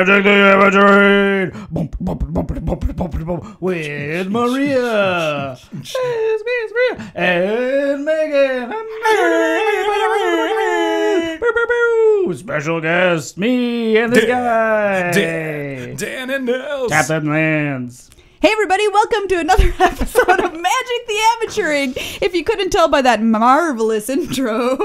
Magic the Gathering with Maria. And Meghan. Special guest, me and this guy. Dan and Nels. Captain Lands. Hey everybody, welcome to another episode of Magic the Amateuring. If you couldn't tell by that marvelous intro,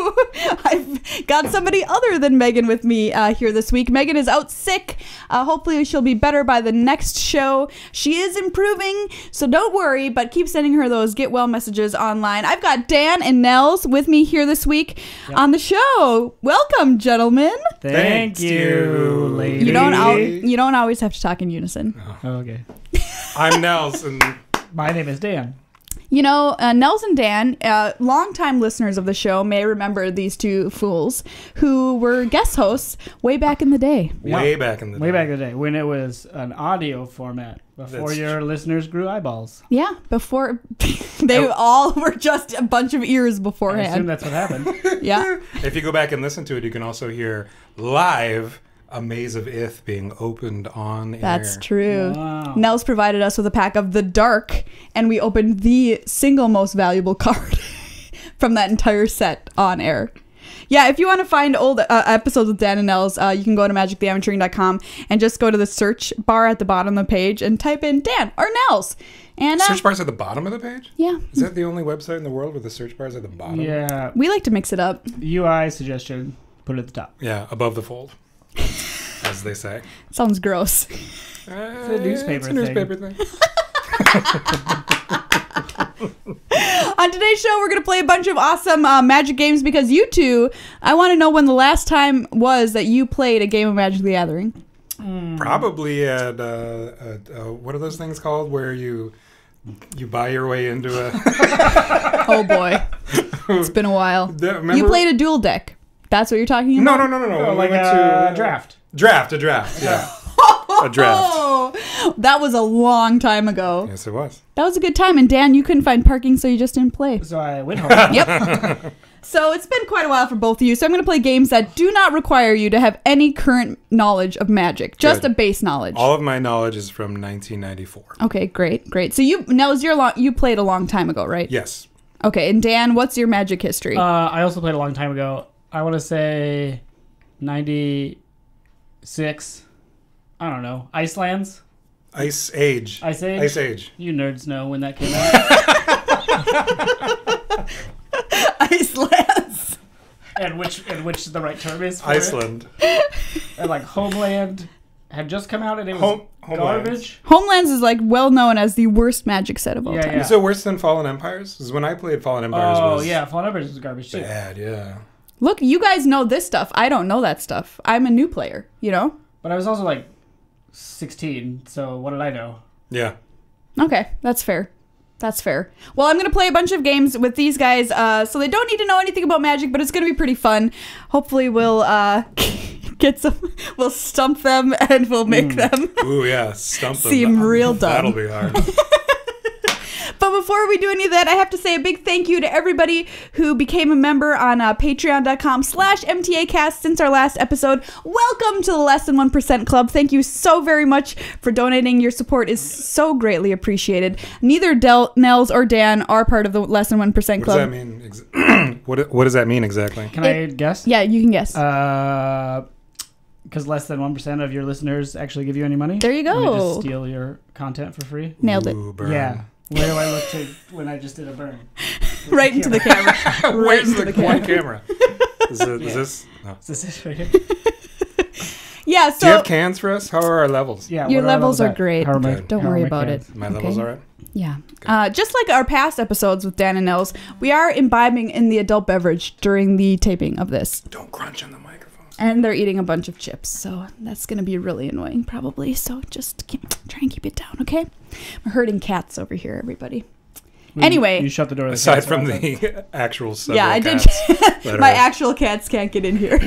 I've got somebody other than Meghan with me here this week. Meghan is out sick. Hopefully she'll be better by the next show. She is improving, so don't worry, but keep sending her those get well messages online. I've got Dan and Nels with me here this week on the show. Welcome, gentlemen. Thank you, lady. You don't always have to talk in unison. Oh, okay. I'm Nels, and My name is Dan. You know, Nels and Dan, longtime listeners of the show, may remember these two fools who were guest hosts way back in the day. way back in the day, When it was an audio format, before your listeners grew eyeballs. Yeah, before they all were just a bunch of ears beforehand. I assume that's what happened. Yeah. If you go back and listen to it, you can also hear live A Maze of Ith being opened on air. That's true. Wow. Nels provided us with a pack of The Dark, and we opened the single most valuable card from that entire set on air. Yeah, if you want to find old episodes with Dan and Nels, you can go to magictheamateuring.com and just go to the search bar at the bottom of the page and type in Dan or Nels. And Search bar's at the bottom of the page? yeah. Is that the only website in the world where the search bar's at the bottom? Yeah. We like to mix it up. UI suggestion, put it at the top. Yeah, above the fold, as they say. Sounds gross. It's a newspaper It's a newspaper thing. On today's show, we're going to play a bunch of awesome Magic games because you two, I want to know when the last time was that you played a game of Magic the Gathering. Probably at, what are those things called where you buy your way into a... Oh boy. It's been a while. Remember? You played a dual deck. That's what you're talking about? No. Oh, We like went a to draft. A draft, yeah. A draft. Oh, that was a long time ago. Yes, it was. That was a good time. And Dan, you couldn't find parking, so you just didn't play. So I went home. Yep. So it's been quite a while for both of you. So I'm going to play games that do not require you to have any current knowledge of Magic. Just Good. a base knowledge. All of my knowledge is from 1994. Okay, great. So you played a long time ago, right? Yes. Okay, and Dan, what's your Magic history? I also played a long time ago. I want to say 96. I don't know. Icelands? Ice Age. Ice Age? Ice Age. You nerds know when that came out. Icelands. and which the right term is for Iceland. it. And like Homeland had just come out and it was garbage. Homelands is like well known as the worst Magic set of all time. Yeah. Is it worse than Fallen Empires? Because when I played Fallen Empires was Fallen Empires was garbage too. bad, yeah. Look, you guys know this stuff. I don't know that stuff. I'm a new player, you know? But I was also like 16, so what did I know? Yeah. Okay, that's fair. Well, I'm going to play a bunch of games with these guys, so they don't need to know anything about Magic, but it's going to be pretty fun. Hopefully we'll we'll stump them and we'll make them Ooh, yeah. Stump them. seem real dumb. That'll be hard. But before we do any of that, I have to say a big thank you to everybody who became a member on patreon.com/MTAcast since our last episode. Welcome to the Less Than 1% Club. Thank you so very much for donating. Your support is so greatly appreciated. Neither Nels or Dan are part of the Less Than 1% Club. What does that mean? What does that mean exactly? Can I guess? Yeah, you can guess. Because less than 1% of your listeners actually give you any money? There you go. And they just steal your content for free? Nailed it. Ooh, burn. Yeah. Where do I look to when I just did a burn? Right into the camera. Where's into the the one camera? Is this? No. Is this it right here? Yeah, Do you have so cans for us? How are our levels? Yeah. your what our levels are at? great. How are my, Good. Don't how are worry my about cans? it. My levels all right? Yeah. Just like our past episodes with Dan and Nels, we are imbibing in the adult beverage during the taping of this. Don't crunch on the microphones. And they're eating a bunch of chips, so that's going to be really annoying probably. So just try and keep it down, okay? We're herding cats over here, everybody. Anyway. You shut the door. Aside from the actual Yeah, I did. cats that My are- actual cats can't get in here.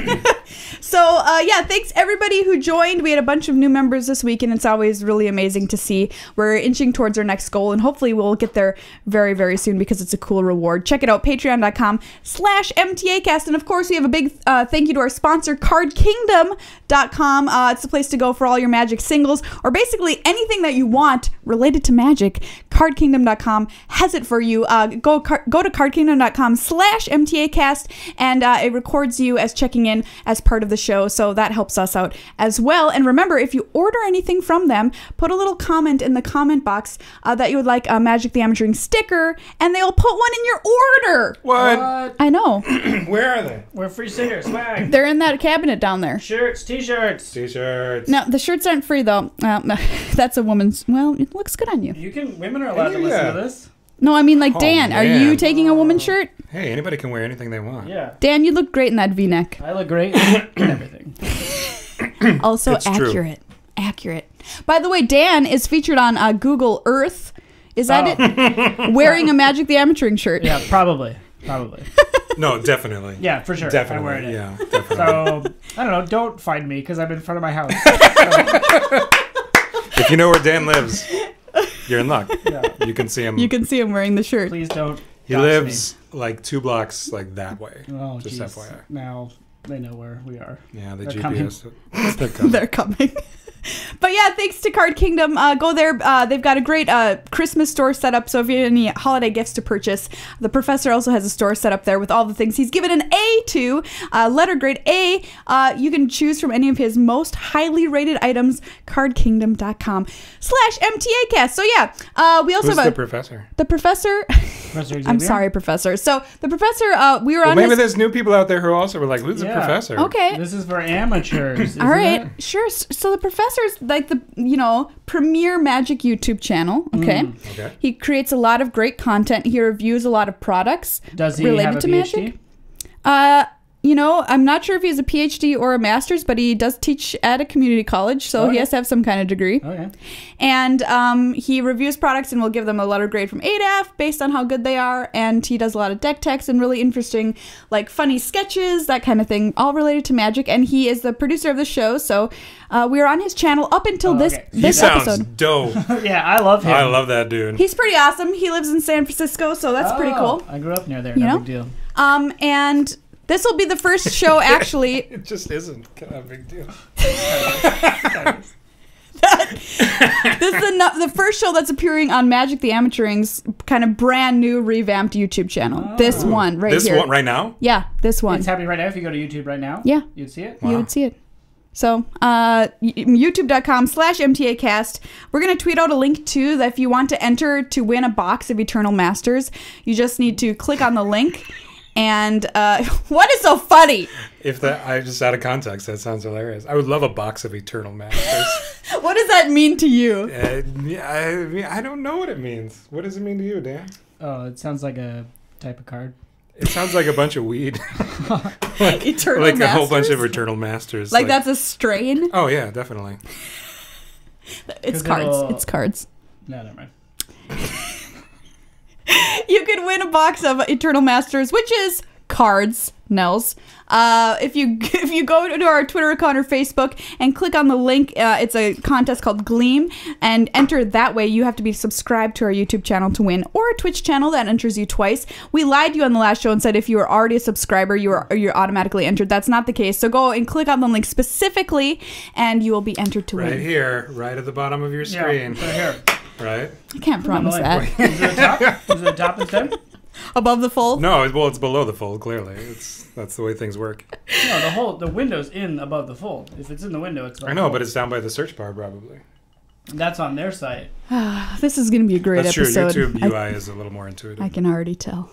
So, yeah, thanks everybody who joined. We had a bunch of new members this week, and it's always really amazing to see. We're inching towards our next goal, and hopefully we'll get there very, very soon because it's a cool reward. Check it out, patreon.com/MTAcast. And of course, we have a big thank you to our sponsor, cardkingdom.com. It's the place to go for all your Magic singles, or basically anything that you want related to Magic. Cardkingdom.com has it for you. Go to cardkingdom.com/MTAcast, and it records you as checking in as part of the show, so that helps us out as well. And remember, if you order anything from them, put a little comment in the comment box that you would like a Magic the Amateuring sticker, and they'll put one in your order. What? I know. Where are they? We're free stickers. Swag. They're in that cabinet down there. Shirts, t-shirts. T-shirts. No, the shirts aren't free, though. That's a woman's... Well, it looks good on you. Women are allowed to listen to this. No, I mean, like, Oh, Dan, are man. you taking a woman's shirt? Hey, anybody can wear anything they want. Yeah. Dan, you look great in that V-neck. I look great in everything. Also It's true. accurate. By the way, Dan is featured on Google Earth. Is that it? Wearing a Magic the Amateuring shirt. Yeah, probably. No, definitely. Yeah, for sure. Definitely. I wear it. Yeah, definitely. So, I don't know. Don't find me because I'm in front of my house. If you know where Dan lives, you're in luck. Yeah. You can see him. You can see him wearing the shirt. Please don't. He dox lives like 2 blocks like that way. me. Oh, Just jeez. FYI. Now they know where we are. Yeah, the They're GPS. They're coming. They're coming. But yeah, thanks to Card Kingdom. Go there. They've got a great Christmas store set up. So if you have any holiday gifts to purchase, the professor also has a store set up there with all the things he's given an A to, letter grade A. You can choose from any of his most highly rated items. Cardkingdom.com/MTAcast. So yeah, we also Who's have the professor? the professor. Professor I'm Xavier? sorry, professor. So the professor, we were Well, on maybe his... there's new people out there who also were like, who's the Yeah. professor? Okay. This is for amateurs. All right, isn't it? sure. So the professor's like the, premier Magic YouTube channel, okay? Okay. He creates a lot of great content. He reviews a lot of products Does he related have a to PhD? Magic. I'm not sure if he has a PhD or a master's, but he does teach at a community college, so he has to have some kind of degree. Okay. And he reviews products and will give them a letter grade from A to F based on how good they are. And he does a lot of deck techs and really interesting, like funny sketches, that kind of thing, all related to Magic. And he is the producer of the show, so we were on his channel up until this okay. He this sounds episode. dope. Yeah, I love him. I love that dude. He's pretty awesome. He lives in San Francisco, so that's pretty cool. I grew up near there. You No know? big deal. And this will be the first show, actually. It just isn't a big deal. This is the first show that's appearing on Magic the Amateuring's kind of brand new revamped YouTube channel. Oh. This one right This here. one right now? Yeah, this one. It's happening right now. If you go to YouTube right now, Yeah. you'd see it. Wow. You would see it. So, youtube.com/MTAcast. We're going to tweet out a link too that if you want to enter to win a box of Eternal Masters, you just need to click on the link. And what is so funny? I just out of context, that sounds hilarious. I would love a box of Eternal Masters. What does that mean to you? I don't know what it means. What does it mean to you, Dan? Oh, it sounds like a type of card. It sounds like a bunch of weed. Eternal like Masters? a whole bunch of Eternal Masters. Like that's a strain? Oh, yeah, definitely. It's 'Cause cards. it'll- It's cards. No, never mind. You could win a box of Eternal Masters, which is cards, Nels. If you go to our Twitter account or Facebook and click on the link, it's a contest called Gleam, and enter that way. You have to be subscribed to our YouTube channel to win, or a Twitch channel that enters you twice. We lied to you on the last show and said if you were already a subscriber, you're automatically entered. That's not the case. So go and click on the link specifically, and you will be entered to Right win. here, right at the bottom of your screen. Yeah, right here. Right? I can't promise that. Is it a top? Is it a top instead? Above the fold? No, well, it's below the fold, clearly. That's the way things work. No, the window's in above the fold. If it's in the window, it's above I know, the fold. but it's down by the search bar, probably. That's on their site. This is going to be a great That's episode. true. YouTube UI is a little more intuitive. I can already tell.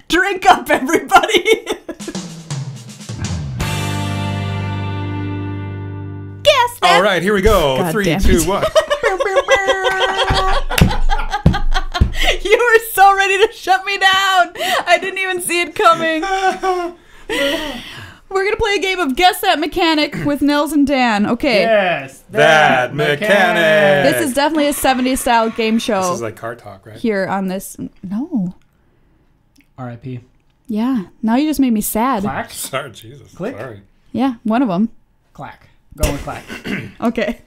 Drink up, everybody! Guess that. All right, here we go. God 3, damn 2, it. 1. You were so ready to shut me down. I didn't even see it coming. We're going to play a game of Guess That Mechanic with Nels and Dan. Okay. Yes. That mechanic. This is definitely a 70s style game show. This is like car talk, right? Here on this. No. R.I.P. Yeah. Now you just made me sad. Clack. Sorry, Jesus. Click. Sorry. Yeah, one of them. Clack. Go with clack. Okay.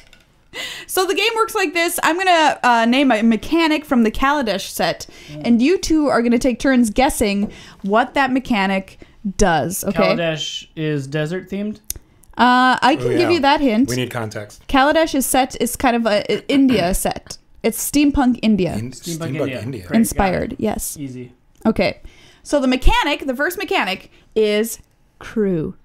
So the game works like this. I'm going to name a mechanic from the Kaladesh set, and you two are going to take turns guessing what that mechanic does. Okay. Kaladesh is desert themed. I can give you that hint. We need context. Kaladesh is kind of a India set. It's steampunk India. Steampunk India. Great, Inspired, yes. Easy. Okay. So the first mechanic is crew.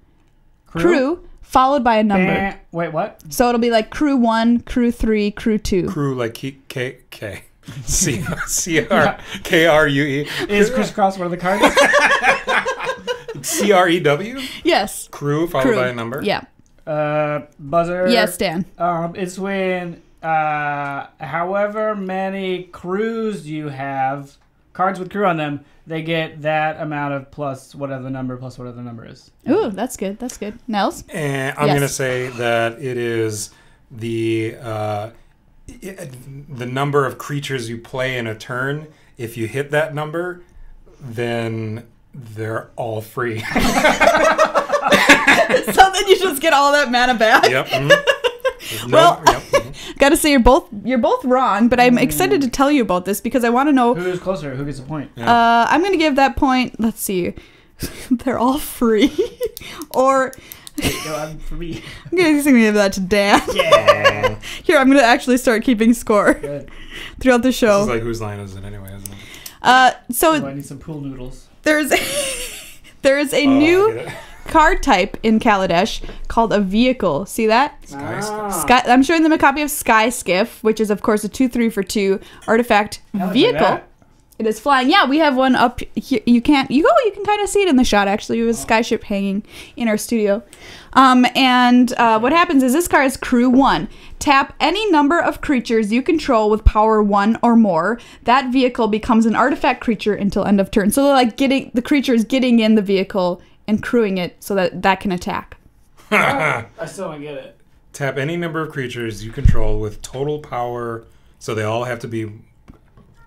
Crew followed by a number. Wait, what? So it'll be like crew 1, crew 3, crew 2. Crew like K. C-R-K-R-U-E. Is crisscross one of the cards? C-R-E-W? Yes. Crew followed by a number? Yeah. Buzzer. Yes, Dan. It's when however many crews you have, cards with crew on them, they get that amount of plus whatever the number is. Ooh, that's good. That's good. Nels? And I'm going to say that it is the number of creatures you play in a turn. If you hit that number, then they're all free. So then you just get all that mana back. Yep. Gotta say you're both wrong, but I'm excited to tell you about this because I want to know who's closer, who gets a point. Yeah. I'm gonna give that point. Let's see, they're all free, or I'm free. I'm gonna give that to Dan. Yeah. Here, I'm gonna actually start keeping score throughout the show. This is like whose line is it anyway, isn't it? So I need some pool noodles. there is a new card type in Kaladesh called a vehicle. See that? I'm showing them a copy of Sky Skiff, which is of course a 2/3 for 2 artifact vehicle. It is flying. Yeah, we have one up here. You can kind of see it in the shot actually. We have a sky ship hanging in our studio. What happens is this card is crew 1. Tap any number of creatures you control with power 1 or more. That vehicle becomes an artifact creature until end of turn. So they're like the creature is getting in the vehicle and crewing it so that can attack. I still don't get it. Tap any number of creatures you control with total power, so they all have to be.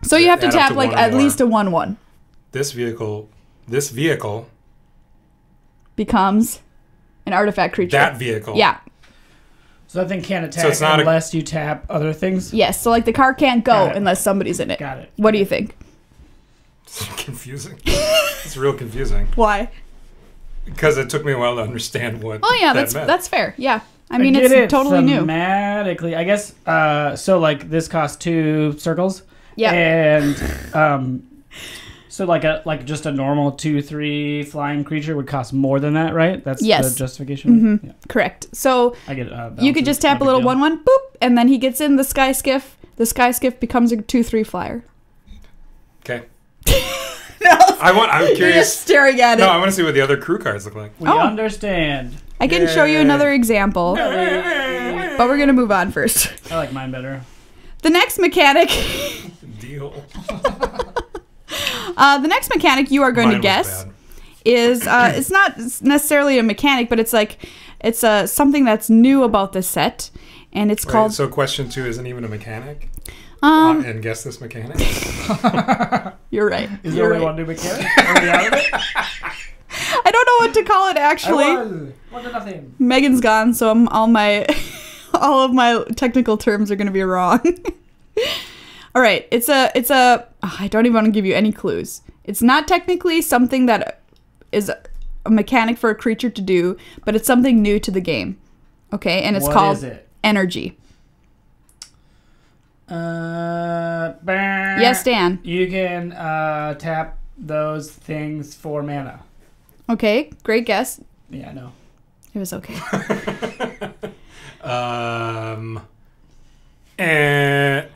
So you have to tap like at least a 1/1. This vehicle becomes an artifact creature. That vehicle. Yeah. So that thing can't attack unless you tap other things? Yes. So like the car can't go unless somebody's in it. Got it. What do you think? It's confusing. It's real confusing. Why? Because it took me a while to understand what. Oh yeah, that's fair. Yeah. I mean, it's totally new. Thematically, I guess. So like this costs 2 circles. Yeah. And so like just a normal 2/3 flying creature would cost more than that, right? That's the justification. Mm-hmm. Yeah. Correct. So I get you could just tap a little 1/1, boop, and then he gets in the Sky Skiff. The Sky Skiff becomes a 2/3 flyer. Okay. No, I'm curious. You're just staring at it. No, I want to see what the other crew cards look like. We understand. I can show you another example, but we're gonna move on first. I like mine better. The next mechanic. Deal. The next mechanic you are going to guess is it's not necessarily a mechanic, but it's something that's new about this set, and it's called. So question 2 isn't even a mechanic. And guess this mechanic. You're right. Is there only one new mechanic? Are we out of it? I don't know what to call it actually. One to nothing. Megan's gone, so all of my technical terms are going to be wrong. All right, it's a. I don't even want to give you any clues. It's not technically something that is a mechanic for a creature to do, but it's something new to the game. Okay, and it's called energy. Yes, Dan. You can tap those things for mana. Okay, great guess. Yeah, no. It was okay.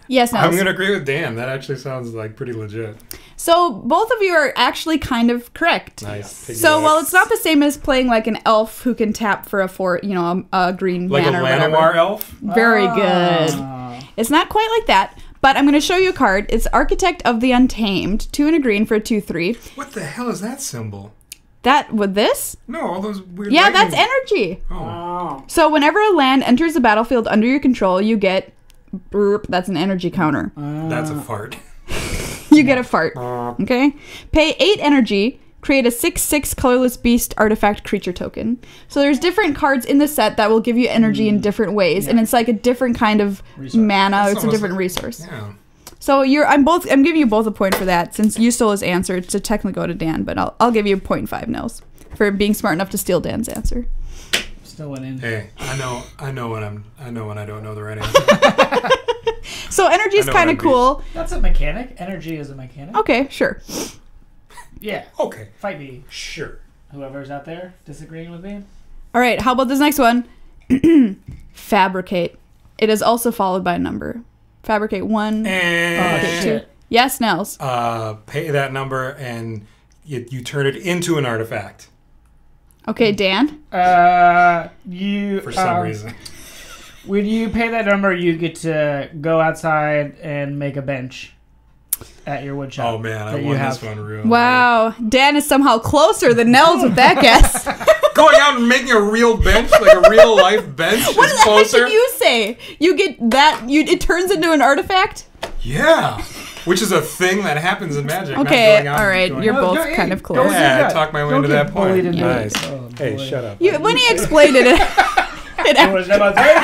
Yes, Nels. I'm going to agree with Dan. That actually sounds like pretty legit. So both of you are actually kind of correct. Nice. So while it's not the same as playing like an elf who can tap for a green like mana or whatever. Like a Llanowar elf? Very good. It's not quite like that, but I'm going to show you a card. It's Architect of the Untamed, 2 and a green for a 2/3. What the hell is that symbol? With this? No, all those weird. Yeah, that's energy. Oh. So whenever a land enters the battlefield under your control, you get. Burp, that's an energy counter. That's a fart. You get a fart. Okay? Pay 8 energy. create a 6/6 colorless beast artifact creature token. So there's different cards in the set that will give you energy in different ways, and it's like a different kind of mana. It's a different resource. Yeah. So I'm giving you both a point for that, since you stole his answer to technically go to Dan, but I'll give you 0.5 Nels for being smart enough to steal Dan's answer. Still winning. Hey, I know when I don't know the right answer. So energy is kind of cool. That's a mechanic. Energy is a mechanic. Okay, sure. Yeah. Okay. Fight me. Sure. Whoever's out there disagreeing with me. All right, how about this next one? Fabricate. It is also followed by a number. Fabricate 1. And shit. Yes, Nels. pay that number and you turn it into an artifact. Okay, Dan. You For some reason. When you pay that number, you get to go outside and make a bench at your wood shop. Oh man, I won this one real. Wow, Dan is somehow closer than Nels with that guess. Going out and making a real bench, like a real life bench, What is the heck closer. did you say? You get that? It turns into an artifact? Yeah, which is a thing that happens in Magic. Okay, not going out all right, and you're going- both kind of Go close. see Yeah, I that. talked my way Don't into get that point. bullied into Nice. it. Oh, Hey, boy. shut up. When he explained it, It was never there.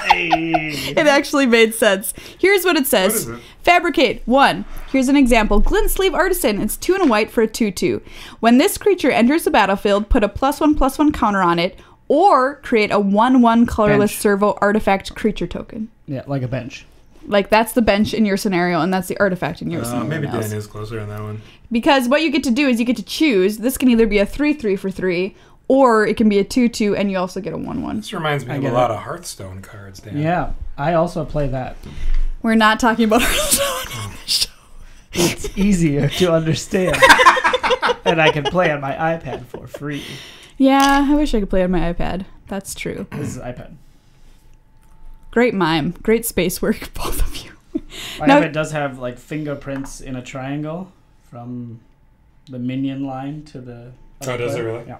Hey. it actually made sense. Here's what it says. What is it? Fabricate 1. Here's an example. Glint Sleeve Artisan. It's 2 and a white for a 2/2. When this creature enters the battlefield, put a +1/+1 counter on it, or create a 1/1 colorless Bench. servo artifact creature token. Yeah, like a bench. Like, that's the bench in your scenario, and that's the artifact in your scenario. Maybe Nels. Dan is closer on that one. Because what you get to do is you get to choose. This can either be a 3/3 for 3, or it can be a 2/2, and you also get a 1/1. This reminds me I of get a it. lot of Hearthstone cards, Dan. Yeah, I also play that. We're not talking about Hearthstone on the show. It's easier to understand. And I can play on my iPad for free. Yeah, I wish I could play on my iPad. That's true. This is iPad. Great mime. Great space work, both of you. My Now- iPad does have like fingerprints in a triangle from the minion line to the... Oh, does it really? Yeah.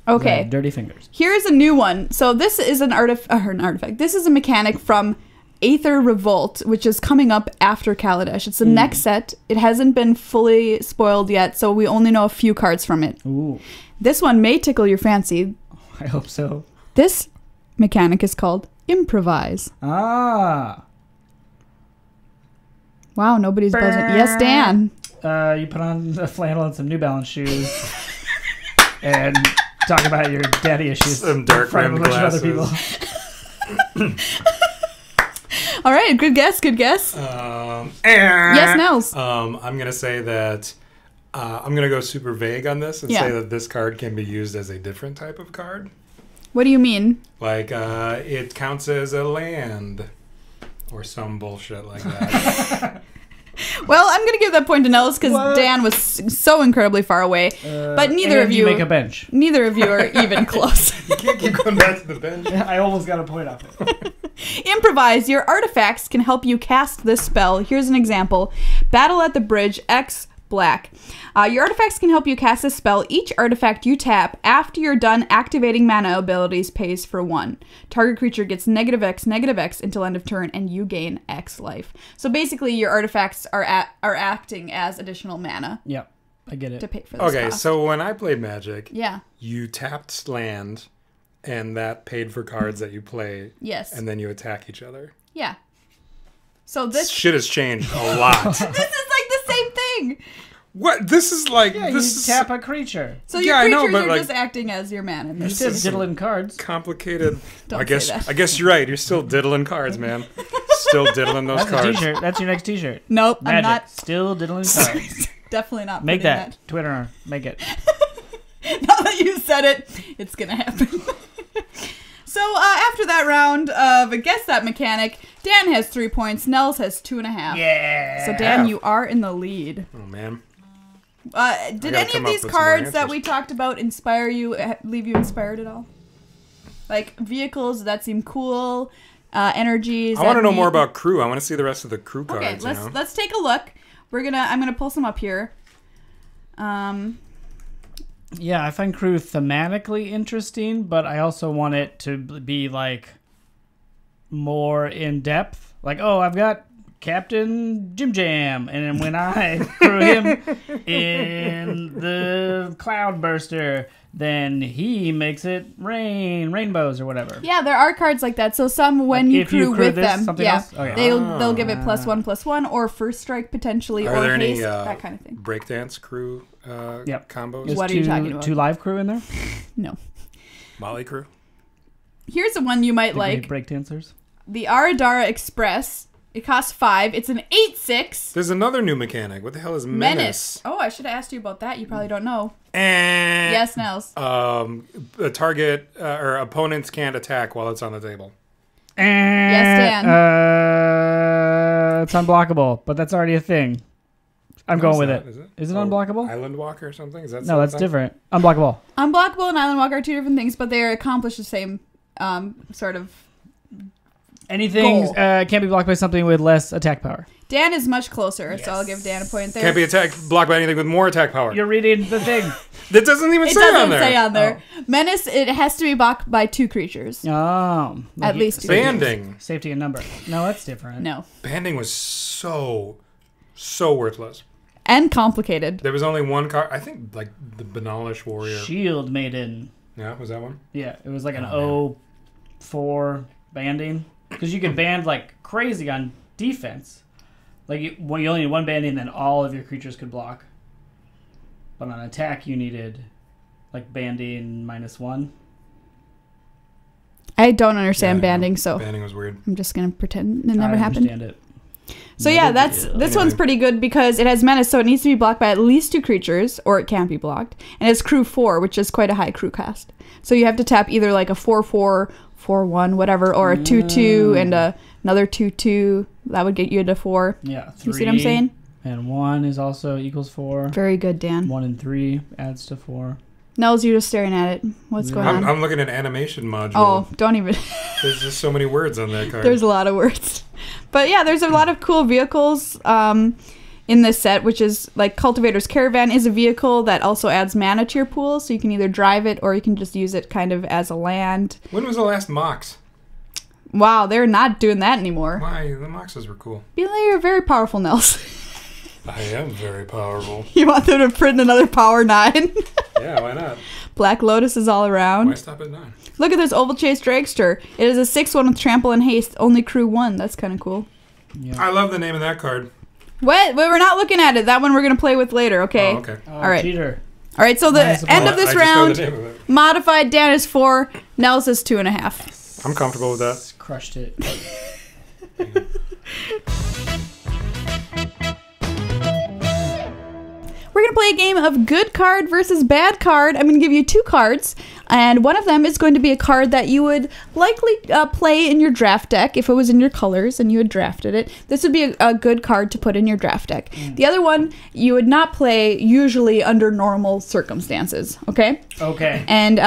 Okay. Dirty fingers. Here's a new one. So this is an artifact. This is a mechanic from Aether Revolt, which is coming up after Kaladesh. It's the next set. It hasn't been fully spoiled yet, so we only know a few cards from it. Ooh, This one may tickle your fancy. I hope so. This mechanic is called Improvise. Ah. Wow, nobody's buzzing. Yes, Dan. You put on a flannel and some New Balance shoes and talk about your daddy issues. Some dark in front of a rimmed bunch of other glasses. people. All right, good guess, good guess. Yes, Nels. I'm gonna say that I'm gonna go super vague on this and Yeah. say that this card can be used as a different type of card. What do you mean? Like it counts as a land or some bullshit like that. Well, I'm going to give that point to Nels because What? Dan was so incredibly far away. But neither and of you make a bench. neither of you are even close. You can't keep going back to the bench. I almost got a point off it. Improvise. Your artifacts can help you cast this spell. Here's an example. Battle at the Bridge, X black. Your artifacts can help you cast this spell. Each artifact you tap after you're done activating mana abilities pays for 1. Target creature gets -X until end of turn, and you gain X life. So basically, your artifacts are acting as additional mana Yep, I get to it. pay for this Okay, cost. so when I played Magic, Yeah. you tapped land, and that paid for cards that you play, Yes. and then you attack each other. Yeah. So this Shit has changed a lot. this is like the same thing. What? This is like Yeah, this you is tap a creature. So Yeah, I your know, creatures but, are like, just acting as your mana. You This did is- diddling cards. complicated. Don't I guess say that. I guess you're right. You're still diddling cards, man. Still diddling those That's a cards. t-shirt. That's your next t-shirt. Nope, Magic. I'm not. Still diddling cards. Definitely not. Make putting that. Twitter. Make it. Now that you said it, it's gonna happen. So after that round of Guess That Mechanic, Dan has 3 points. Nels has 2.5. Yeah. So Dan, you are in the lead. Oh man. Did gotta any come of up these with some more cards that answers. we talked about inspire you? Leave you inspired at all? Like vehicles that seem cool, energies. I want to that know more mean- about crew. I want to see the rest of the crew cards. Okay, you know? let's take a look. I'm gonna pull some up here. Yeah, I find crew thematically interesting, but I also want it to be like more in depth. Like, oh, I've got Captain Jim Jam, and then when I threw him in the Cloudburster, then he makes it rain, rainbows or whatever. Yeah, there are cards like that. So some when Like you if you crew crew with this, them, something yeah, else? Okay. they'll give it +1/+1 or first strike potentially Are or there any haste, that kind of thing. breakdance crew combos? There's What are you talking about? 2 live crew in there? No. Molly crew? Here's the one you might The like. great breakdancers. The Aradara Express. It costs 5. It's an 8/6. There's another new mechanic. What the hell is Menace? Oh, I should have asked you about that. You probably don't know. And Yes, Nels. the target or opponents can't attack while it's on the table. Yes, Dan. It's unblockable, but that's already a thing. I'm going with it. Is it unblockable? Island Walker or something? Is that No, that's different. Unblockable. Unblockable and Island Walker are two different things, but they accomplish the same sort of. Anything Goal. can't be blocked by something with less attack power. Dan is much closer, so I'll give Dan a point there. Can't be blocked by anything with more attack power. You're reading the thing. That doesn't even It say on doesn't there. say on there. Menace, it has to be blocked by 2 creatures. Oh. At least 2 Banding. Safety and number. No, that's different. No. Banding was so worthless. And complicated. There was only one card. I think like the Banalish Warrior. Shield Maiden. Yeah, was that one? Yeah, it was like an 0-4 banding. Because you could band like crazy on defense. Like you only need 1 banding, then all of your creatures could block. But on attack, you needed like banding -1. I don't understand Yeah, banding, so Banding was weird. I'm just going to pretend it never I happened. understand it. So yeah, this one's pretty good because it has menace, so it needs to be blocked by at least 2 creatures, or it can't be blocked. And it's crew 4, which is quite a high crew cost. So you have to tap either like a 4/4, 4/1, whatever, or a 2/2 and another 2/2. That would get you to 4. Yeah. 3, You see what I'm saying? And 1 is also equals 4. Very good, Dan. 1 and 3 adds to 4. Nels, you're just staring at it. What's going on? I'm looking at animation module. Oh, don't even. There's just so many words on that card. There's a lot of words. But yeah, there's a lot of cool vehicles in this set, which is like Cultivator's Caravan is a vehicle that also adds mana to your pool, so you can either drive it or you can just use it kind of as a land. When was the last Mox? Wow, they're not doing that anymore. Why? The Moxes were cool. You're very powerful, Nels. I am very powerful. You want them to print another Power 9? Yeah, why not? Black Lotus is all around. Why stop at 9? Look at this Oval Chase Dragster. It is a 6/1 with Trample and Haste, only crew 1. That's kind of cool. Yeah. I love the name of that card. What? Wait, we're not looking at it. That one we're going to play with later, okay? Oh, okay. All right. Cheater. All right, so the Nice. end of this I just know round, the name of it. modified Dan is 4, Nels is 2.5. I'm comfortable with that. Crushed it. We're going to play a game of good card versus bad card. I'm going to give you 2 cards, and one of them is going to be a card that you would likely play in your draft deck if it was in your colors and you had drafted it. This would be a good card to put in your draft deck. The other one you would not play usually under normal circumstances, okay? Okay. And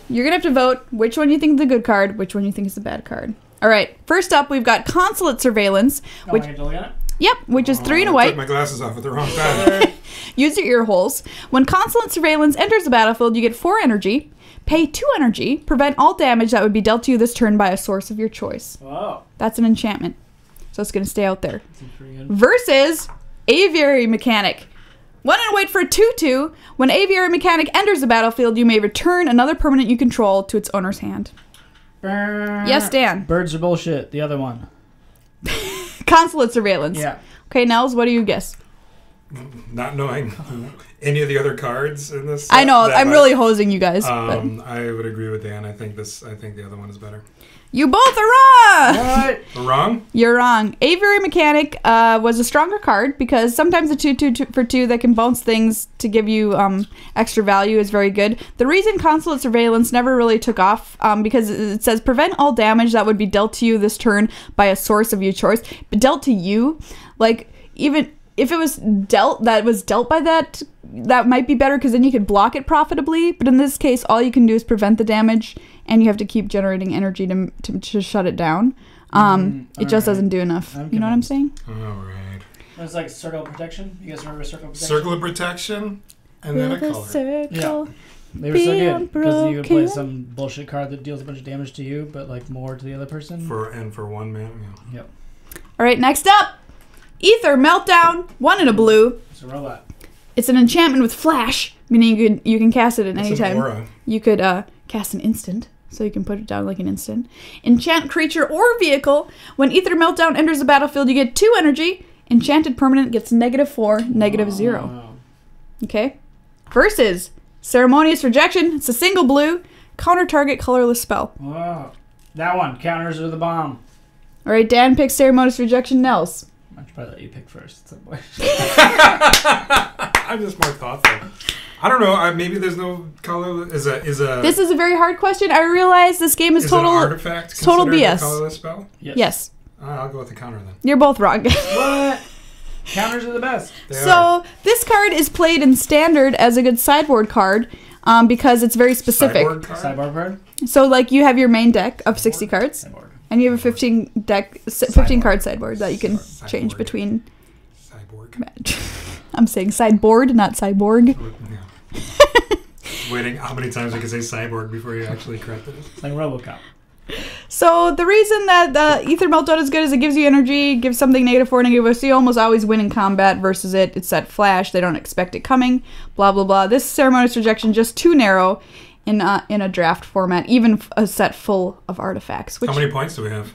you're going to have to vote which one you think is the good card, which one you think is the bad card. All right, first up, we've got Consulate Surveillance, which, I get to look at it? yep, which is 3 and a I white. took my glasses off at the wrong time. Use your ear holes. When Consulate Surveillance enters the battlefield, you get 4 energy, pay 2 energy, prevent all damage that would be dealt to you this turn by a source of your choice. Oh. That's an enchantment. So it's going to stay out there. Seems pretty good. Versus Aviary Mechanic. 1 and a white for a 2/2. When Aviary Mechanic enters the battlefield, you may return another permanent you control to its owner's hand. Yes, Dan. Birds are bullshit. The other one. Consulate Surveillance. Yeah. Okay, Nels, what do you guess? Not knowing any of the other cards in this. I know, that I'm much. really hosing you guys. but I would agree with Dan. I think the other one is better. you both are wrong! What? Wrong? You're wrong. Aviary Mechanic was a stronger card because sometimes a 2/2 for 2 that can bounce things to give you extra value is very good. The reason Consulate Surveillance never really took off because it says prevent all damage that would be dealt to you this turn by a source of your choice. But dealt to you, like even if it was dealt by that might be better because then you could block it profitably. But in this case, all you can do is prevent the damage, and you have to keep generating energy to shut it down. It just doesn't do enough. You know what I'm saying? All right. It's like Circle of Protection. You guys remember Circle of Protection? Circle of Protection, and then a color. Circle. They were so good because you could play Broken. some bullshit card that deals a bunch of damage to you, but like more to the other person. For 1 man. Yeah. Yep. All right, next up, Ether Meltdown, 1 and a blue. It's a robot. It's an enchantment with flash, meaning you can cast it at any It's an time. aura. You could cast an instant, so you can put it down like an instant. Enchant creature or vehicle. When Ether Meltdown enters the battlefield, you get 2 energy. Enchanted permanent gets -4, -0. Wow. Okay? Versus Ceremonious Rejection. It's a single blue. Counter target colorless spell. Wow. That one counters with a bomb. All right, Dan picks Ceremonious Rejection. Nels. I should probably let you pick first at some point. I'm just more thoughtful. I don't know. Maybe there's no color. Is a This is a very hard question. I realize this game is total. an artifact total considered a BS. colorless spell? Yes. I'll go with the counter then. You're both wrong. What? Counters are the best. They are. This card is played in Standard as a good sideboard card because it's very specific. Sideboard card? Sideboard card? So, like, you have your main deck of 60 cards, Sideboard. and you have a 15 card sideboard that you can change Sideboard. between. Cyborg. I'm saying sideboard, not cyborg. Yeah. Waiting how many times I can say cyborg before you actually correct it. It's like RoboCop. So the reason that Ether Meltdown is good is it gives you energy, gives something -4, -1, so you almost always win in combat versus it. It's that flash, they don't expect it coming, blah, blah, blah. This Ceremonious Rejection just too narrow in a draft format, even a set full of artifacts. Which, How many points do we have?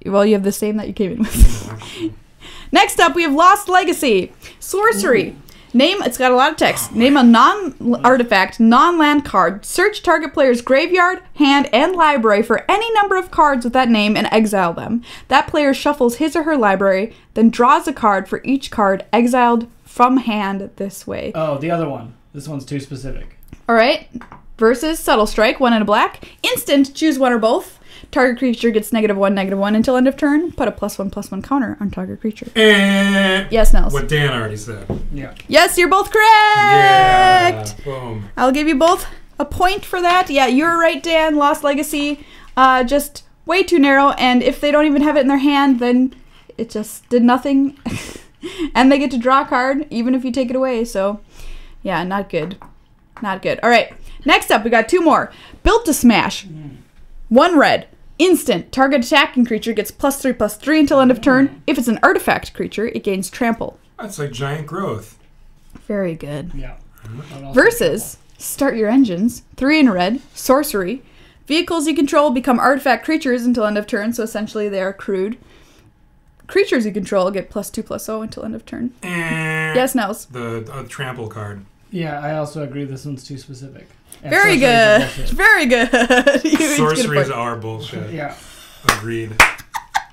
well, you have the same that you came in with. Next up, we have Lost Legacy. Sorcery. It's got a lot of text. Name a non-artifact, non-land card. Search target player's graveyard, hand, and library for any number of cards with that name and exile them. That player shuffles his or her library, then draws a card for each card exiled from hand this way. Oh, the other one. This one's too specific. All right. Versus Subtle Strike, 1 and a black. Instant, choose one or both. Target creature gets -1, -1 until end of turn. Put a +1/+1 counter on target creature. Yes, Nels. What Dan already said. Yeah. Yes, you're both correct. Yeah. Boom. I'll give you both a point for that. Yeah, you're right, Dan. Lost Legacy, just way too narrow. And if they don't even have it in their hand, then it just did nothing. And they get to draw a card, even if you take it away. So, yeah, not good. Not good. All right, next up, we got 2 more. Built to Smash. 1 red. Instant. Target attacking creature gets +3/+3 until end of turn. If it's an artifact creature, it gains trample. That's like giant growth. Very good. Yeah. Versus Start Your Engines. 3 in red. Sorcery. Vehicles you control become artifact creatures until end of turn, so essentially they are crewed. Creatures you control get +2/+0 until end of turn. Yes, Nels. The trample card. Yeah, I also agree this one's too specific. And Very sorceries are good. bullshit. Very good. You each get a Sorceries point. are bullshit. Yeah. Agreed.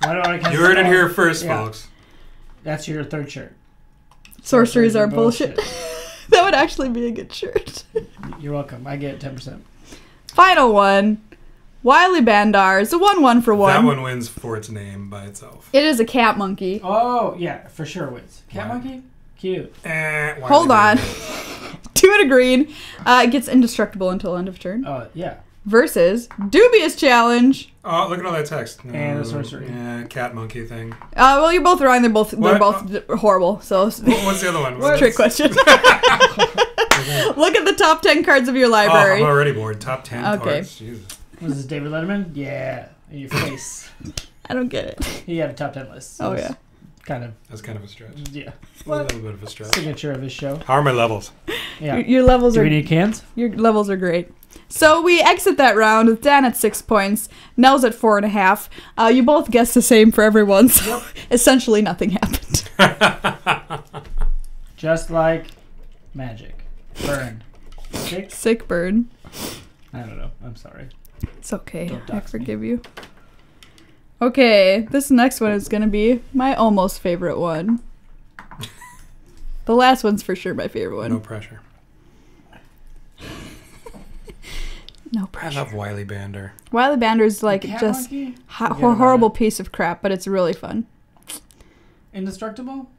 Why do I You heard it here first, Yeah. folks. That's your third shirt. Sorceries are bullshit. That would actually be a good shirt. You're welcome. I get 10%. Final one. Wily Bandar. It's a 1/1 for 1. That one wins for its name by itself. It is a cat monkey. Oh, yeah, for sure wins. Cat Why? monkey? Cute. Hold on. 2 and a green. It gets indestructible until end of turn. Oh, yeah. Versus Dubious Challenge. Oh, look at all that text. And a sorcery. Yeah, cat monkey thing. Well, you're both wrong. They're both horrible. So it's What's the other one? a trick question. Look at the top 10 cards of your Oh, library. I'm already bored. Top 10 Okay. cards. Jesus. Was this David Letterman? Yeah. In your face. I don't get it. He had a top 10 list. So Oh, it's yeah. Kind of, That's kind of a stretch. yeah. A little bit of a stretch. Signature of his show. How are my levels? Yeah. Your levels Do are we need cans? Your levels are great. So we exit that round with Dan at 6 points, Nels at 4.5. You both guessed the same for everyone, so essentially nothing happened. Just like magic. Burn. Sick? Sick burn. I don't know. I'm sorry. It's okay. Don't I dox me. forgive you. Okay, this next one is going to be my almost favorite one. The last one's for sure my favorite one. No pressure. No I pressure. love Wily Bander. Wily Bander's like Cat just monkey? Forget about horrible it. piece of crap, but it's really fun. Indestructible?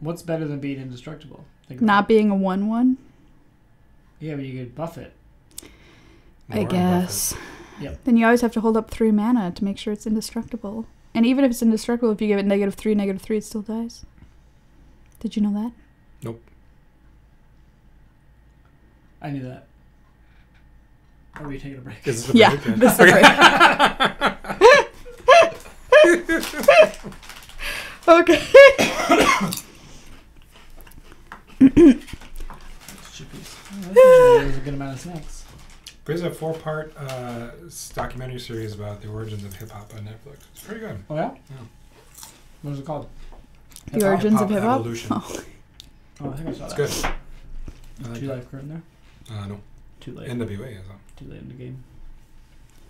What's better than being indestructible? Think Not about being a 1/1, it. Yeah, but you could buff it. I Warren guess. Yep. Then you always have to hold up 3 mana to make sure it's indestructible. And even if it's indestructible, if you give it -3, it still dies. Did you know that? Nope. I knew that. Are we taking a break? Is this a Yeah, break? this is a break. Okay. There's a good amount of snacks. There's a 4-part documentary series about the origins of hip hop on Netflix. It's pretty good. Oh yeah? Yeah. What is it called? The origins of hip hop. Evolution. Oh. Oh, I think I saw It's that. good. I like Two it. Live Crew in there? No. Too late. NWA is on. Too late in the game.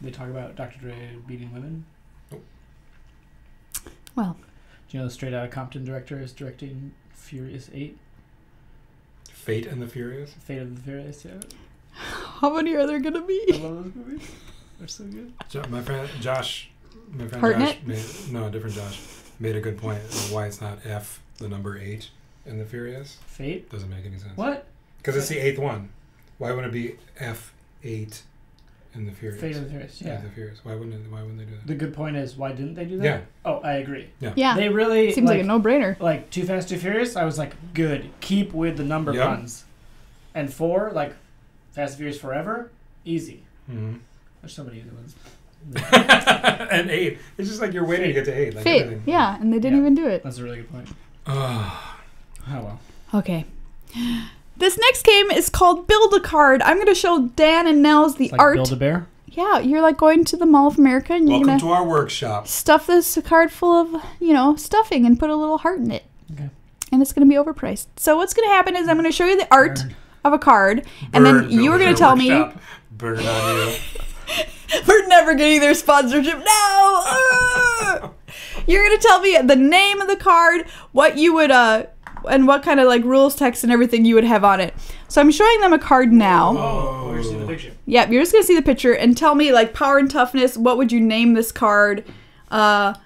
They talk about Dr. Dre beating women. Well. Do you know the Straight Outta Compton director is directing Furious 8? Fate and the Furious. Fate of the Furious, yeah. How many are there gonna I be? love those movies. They're so good. My friend Josh. Hartnett? No, different Josh. Made a good point. Why it's not F, the number 8 in the Furious. Fate? Doesn't make any sense. What? Because it's the 8th one. Why wouldn't it be F8 in the Furious? Fate of the Furious, Fate yeah. of the Furious. Why wouldn't they do that? The good point is, why didn't they do that? Yeah. Oh, I agree. Yeah. They really... Seems like a no-brainer. Like, Too Fast, Too Furious, I was like, good. Keep with the number Yep. puns. And 4, like, Fast and Furious Forever, easy. Mm-hmm. There's so many other ones. And 8. It's just like you're waiting to get to 8. Like Fate. everything. Yeah, and they didn't even do it. That's a really good point. Oh, Oh, well. Okay. This next game is called Build a Card. I'm going to show Dan and Nels the It's like art. Build-A-Bear? Yeah, you're like going to the Mall of America and you're welcome going to our workshop. stuff this card full of, stuffing and put a little heart in it. Okay. And it's going to be overpriced. So what's going to happen is I'm going to show you the art Burn. of a card, and then you are going to tell me... Burn on you. We're never getting their sponsorship now. You're going to tell me the name of the card, what you would... and what kind of like rules text and everything you would have on it. So I'm showing them a card now. Oh, we're seeing the picture. Yep, you're just gonna see the picture and tell me like power and toughness. What would you name this card? Well,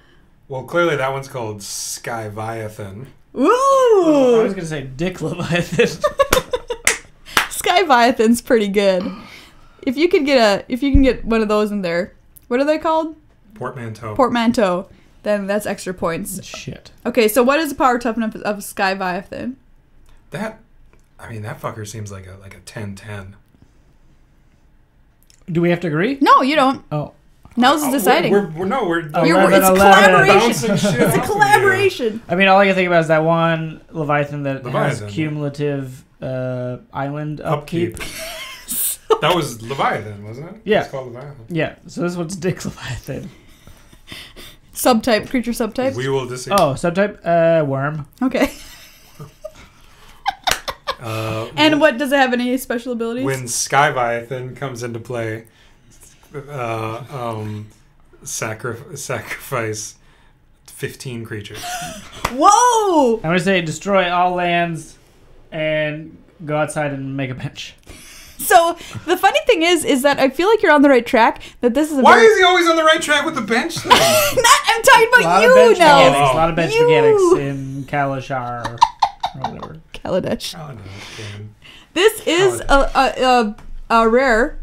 clearly that one's called Skyviathan. Ooh, I was gonna say Dick Leviathan. Skyviathan's pretty good. If you can get one of those in there, what are they called? Portmanteau. Portmanteau. Then that's extra points. Shit. Okay, so what is the power toughness of Skyviathan? That fucker seems like a 10-10. Do we have to agree? No, you don't. Oh. Nels is deciding. We're it's 11. collaboration. bouncing shit It's a off of collaboration. I mean, all I can think about is that one Leviathan that Leviathan. has cumulative island upkeep. That was Leviathan, wasn't it? Yeah. It's called Leviathan. Yeah, so this one's Dick Leviathan. Subtype, creature subtype. We will disagree. Oh, subtype? Worm. Okay. And what does it have any special abilities? When Skyviathan comes into play, sacrifice 15 creatures. Whoa! I'm going to say destroy all lands and go outside and make a bench. So the funny thing is that I feel like you're on the right track. That this is a Why very... is he always on the right track with the bench thing? I'm talking about you bench now. mechanics. A lot of bench You. mechanics in Kalashar or whatever. Kaladesh. Oh, no, Dan. This is a rare,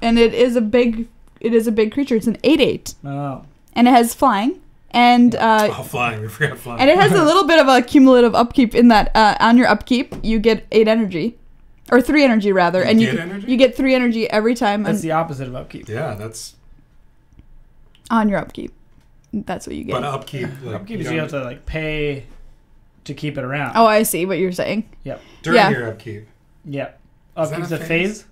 and it is a big creature. It's an 8/8, Oh. and it has flying, and Flying. We forgot flying. and it has a little bit of a cumulative upkeep in that on your upkeep you get 8 energy, or 3 energy rather, and you get 3 energy every time That's the opposite of upkeep. Yeah, that's... on your upkeep. That's what you get. But upkeep... Like, Upkeep is you have to like pay to keep it around. Oh, I see what you're saying. Yep. During yeah. your upkeep. Yep. Is that Upkeep's a a phase.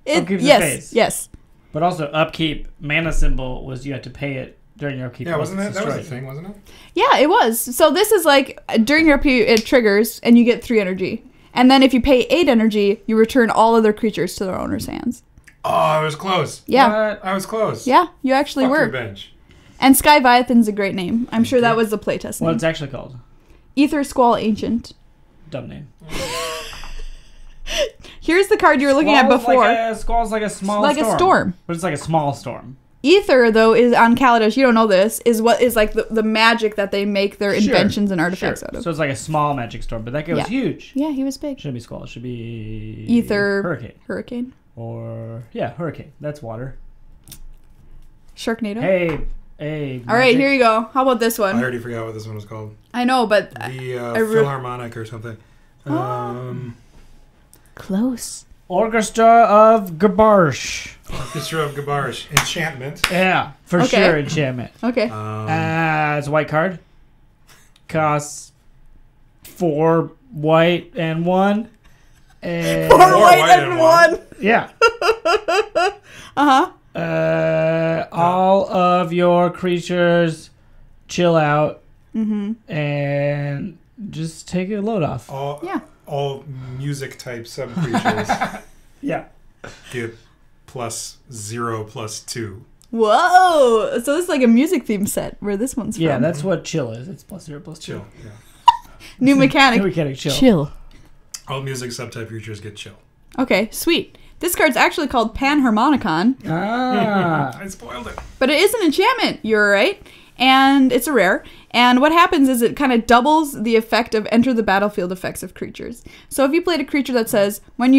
Upkeep's a Yes, phase. yes. But also upkeep mana symbol was you had to pay it during your upkeep. Yeah, wasn't it? that was the thing, wasn't it? Yeah, it was. So this is like during your upkeep it triggers and you get 3 energy. And then if you pay 8 energy, you return all other creatures to their owner's hands. Oh, I was close. Yeah. I was close. Yeah, you actually Fuck your were. bench. And Skyviathan's a great name. I'm sure that was the playtest What name. it's actually called? Ether Squall Ancient. Dumb name. Here's the card you were looking at before. Squall's like a small Like storm. a storm. But it's like a small storm. Ether, though, is on Kaladesh. You don't know this. Is what is like the magic that they make their Sure, inventions and artifacts out of. So it's like a small magic storm, but that guy was huge. Yeah, he was big. Shouldn't be Squall. It should be... Ether. Hurricane. Hurricane. Or... Yeah, Hurricane. That's water. Sharknado. Hey. All right, here you go. How about this I one? already forgot what this one was called. I know, but... The Philharmonic or something. Close. Orchestra of Gabarsh. Orchestra of Gabarsh. Enchantment. Yeah, for Okay. sure, enchantment. Okay. It's a white card. costs 4 white and 1. And 4 white and 1. Yeah. Uh-huh. All of your creatures chill out and just take a load off. All music type sub creatures Yeah. get +0/+2. Whoa! So this is like a music theme set where this one's from. Yeah, that's what chill is. It's +0/+2. Chill. Yeah. New mechanic. New mechanic, chill. Chill. All music subtype creatures get chill. Okay, sweet. This card's actually called Panharmonicon, Ah. I spoiled it. but it is an enchantment. You're right. And it's a rare. And what happens is it kind of doubles the effect of enter the battlefield effects of creatures. So if you played a creature that says, when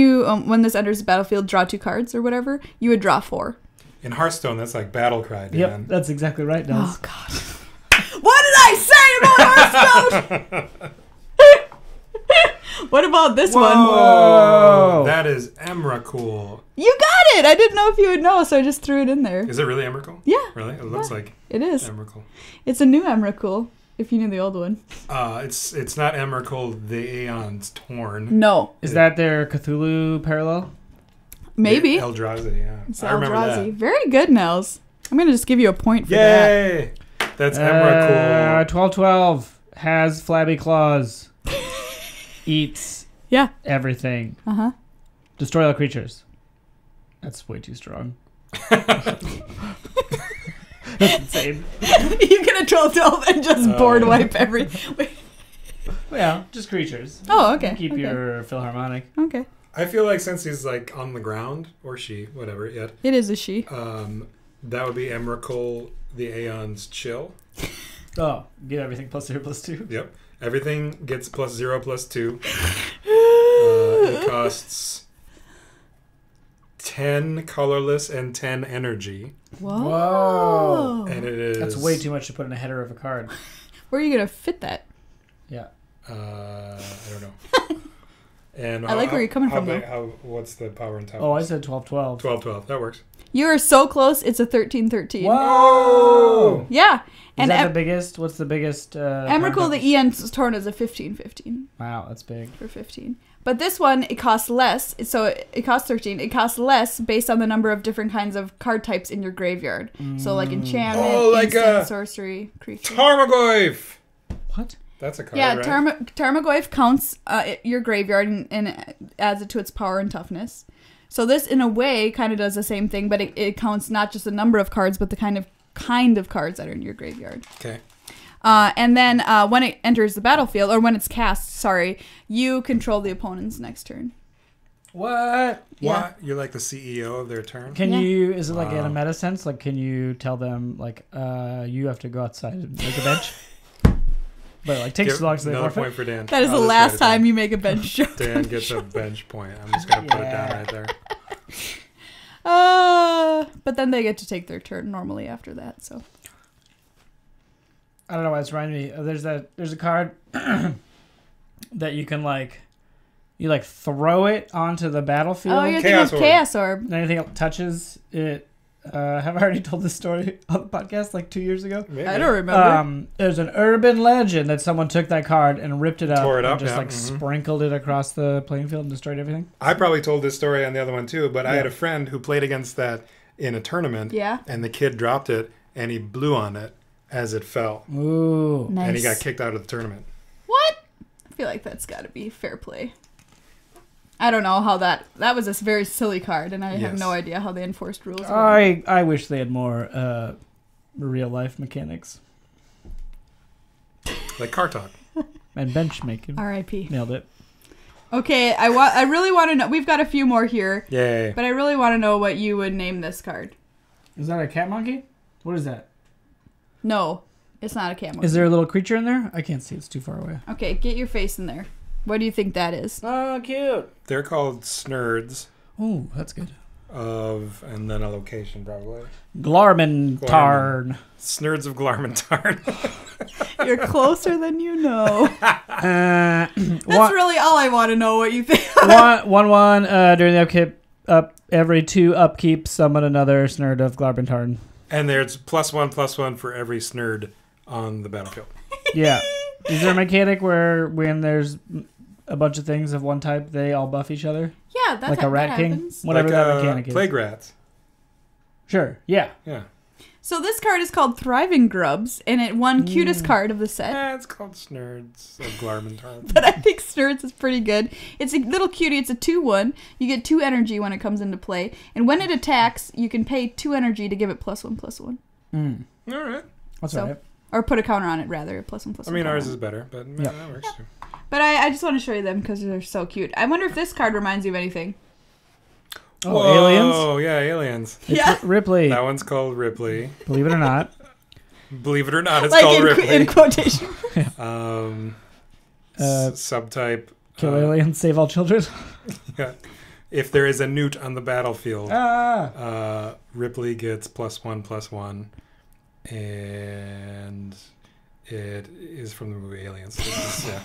this enters the battlefield, draw 2 cards or whatever, you would draw 4. In Hearthstone, that's like battle cry, Dan. Yep, that's exactly right, Nels. Oh, God. What did I say about Hearthstone? What about this one? Whoa. That is Emrakul. You got it! I didn't know if you would know, so I just threw it in there. Is it really Emrakul? Yeah. Really? It looks like It is. Emrakul. It's a new Emrakul, if you knew the old one. It's not Emrakul, the Aeon's Torn. No. Is that their Cthulhu parallel? Maybe. Eldrazi, yeah. It's I remember Eldrazi. that. Very good, Nels. I'm going to just give you a point for that. Yay! That's Emrakul. 12/12 has flabby claws. Eats Yeah. everything. Uh-huh. Destroy all creatures. That's way too strong. That's insane. You can have 12 and just board wipe every... Well, just creatures. Oh, okay. Keep okay. your Philharmonic. Okay. I feel like since he's like on the ground, or she, whatever yet, It is a she. that would be Emrakul, the Aeon's Chill. Oh, give everything +0/+2. Yep. Everything gets +0/+2. It costs 10 colorless and 10 energy. Whoa. And it is... That's way too much to put in a header of a card. Where are you going to fit that? Yeah. I don't know. And I like where you're coming from, what's the power and toughness? Oh, I said 12/12. 12/12. That works. You are so close. It's a 13/13. Whoa! Yeah. Is that the biggest? What's the biggest? Emrakul, the Aeon's Torn is a 15/15. Wow, that's big. For 15. But this one, it costs less. So it costs 13. It costs less based on the number of different kinds of card types in your graveyard. So like enchantment, instant, sorcery, creature. Tarmogoyf! What? That's a card, Yeah, right? Tarmogoyf counts your graveyard and adds it to its power and toughness. So this, in a way, kind of does the same thing, but it counts not just the number of cards, but the kind of cards that are in your graveyard. Okay. And then when it enters the battlefield, or when it's cast, you control the opponent's next turn. What? Yeah. What? You're like the CEO of their turn? Can Yeah. you? Is it like in a meta sense? Like, can you tell them like, you have to go outside and make a bench? But like, takes too long to Another forfeit. point for Dan. That is the last time you make a bench joke. Dan gets a bench point. I'm just going to put it down right there. But then they get to take their turn normally after that. So I don't know why it's reminding me. There's a card that you can you throw it onto the battlefield. Oh, you're thinking of Chaos Orb. And anything else touches it. Have I already told this story on the podcast like 2 years ago? Maybe. I don't remember. There's an urban legend that someone took that card and ripped it up, Tore it up, and just yeah. sprinkled it across the playing field and destroyed everything. I probably told this story on the other one too, but I had a friend who played against that in a tournament. Yeah. And the kid dropped it and he blew on it as it fell. Ooh. Nice. And he got kicked out of the tournament. What? I feel like that's got to be fair play. I don't know how that was a very silly card, and I have no idea how they enforced rules. I wish they had more real life mechanics. Like car talk. And bench making. R.I.P. Nailed it. Okay, I really want to know. We've got a few more here. Yay. But I really want to know what you would name this card. Is that a cat monkey? What is that? No, it's not a cat monkey. Is there a little creature in there? I can't see. It's too far away. Okay, get your face in there. What do you think that is? Oh, cute. They're called snurds Oh, that's good. and then a location probably. Glarmentarn. Snurds of Glarmentarn. You're closer than you know. That's That's really all I want to know. What you think? 1/1 during the every 2 upkeep, summon another Snurd of Glarbentarn. And there's +1/+1 for every snurd on the battlefield. Yeah. Is there a mechanic where when there's a bunch of things of one type, they all buff each other? Yeah, that's like a rat king? happens. Whatever like, that mechanic is. Plague rats. Sure, yeah. Yeah. So this card is called Thriving Grubs, and it won cutest card of the set. Yeah, it's called Snurds of Glarmentar. But I think Snurds is pretty good. It's a little cutie. It's a 2/1. You get 2 energy when it comes into play. And when it attacks, you can pay 2 energy to give it +1/+1. All right. That's So- all right. Or put a counter on it, rather. +1/+1. I mean, ours counter. is better, but Yeah. that works too. But I just want to show you them because they're so cute. I wonder if this card reminds you of anything. Oh, Whoa, aliens? yeah, aliens. It's Yeah. Ripley. That one's called Ripley. Believe it or not. Believe it or not, it's Like called in, Ripley. in quotation. Subtype. Kill aliens, save all children. Yeah. If there is a newt on the battlefield, Ripley gets +1/+1, and it is from the movie Aliens. Yeah.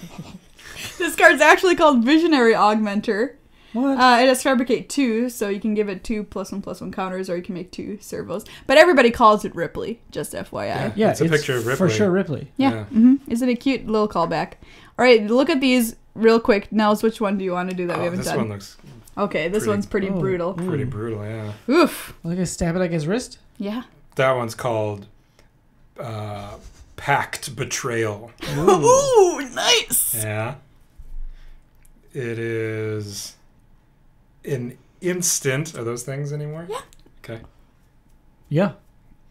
This card's actually called Visionary Augmenter. What? It has Fabricate 2, so you can give it 2 +1/+1 counters, or you can make 2 servos. But everybody calls it Ripley, just FYI. Yeah, It's a picture of Ripley. For sure, Ripley. Yeah. Isn't it cute? Little callback. All right, look at these real quick. Nels, which one do you want to do that we haven't this done? one looks Okay, this pretty- one's pretty brutal. pretty brutal, yeah. Oof. Look at stab it like his wrist. Yeah. That one's called Pact Betrayal. Ooh, nice. Yeah. It is an instant. Are those things anymore? Yeah. Okay. Yeah.